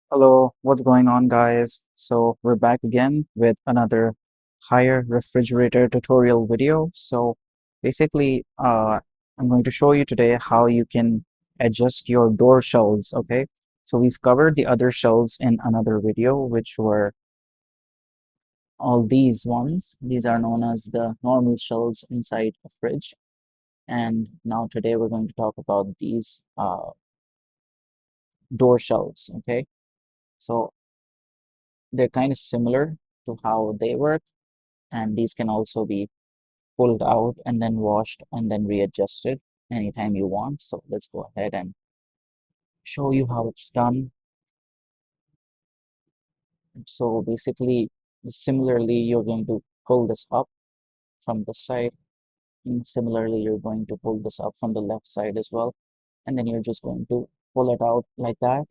Hello, what's going on, guys? So we're back again with another higher refrigerator tutorial video. So basically, I'm going to show you today how you can adjust your door shelves, okay? So we've covered the other shelves in another video, which were all these ones. These are known as the normal shelves inside a fridge. And now today we're going to talk about these door shelves, okay? So they're kind of similar to how they work, and these can also be pulled out and then washed and then readjusted anytime you want. So let's go ahead and show you how it's done. So basically, similarly, you're going to pull this up from the side, and similarly, you're going to pull this up from the left side as well. And then you're just going to pull it out like that,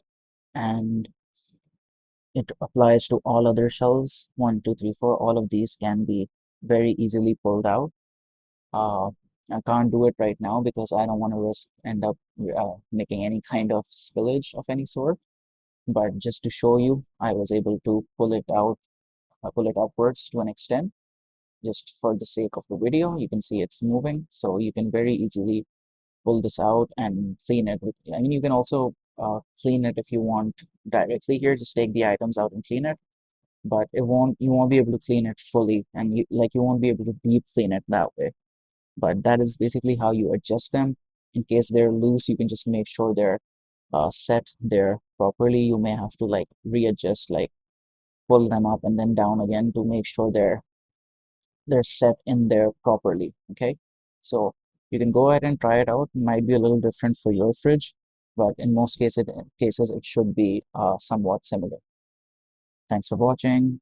and it applies to all other shelves. One, two, three, four. All of these can be very easily pulled out. Uh, I can't do it right now because I don't want to risk end up making any kind of spillage of any sort. But just to show you, I was able to pull it out, pull it upwards to an extent, just for the sake of the video. You can see it's moving, so you can very easily pull this out and clean it. I mean, you can also clean it if you want directly here. Just take the items out and clean it, but you won't be able to clean it fully, and you won't be able to deep clean it that way. But that is basically how you adjust them. In case they're loose, you can just make sure they're set there properly. You may have to like readjust, like pull them up and then down again to make sure they're set in there properly. Okay, so you can go ahead and try it out. It might be a little different for your fridge, but in most cases it should be somewhat similar. Thanks for watching.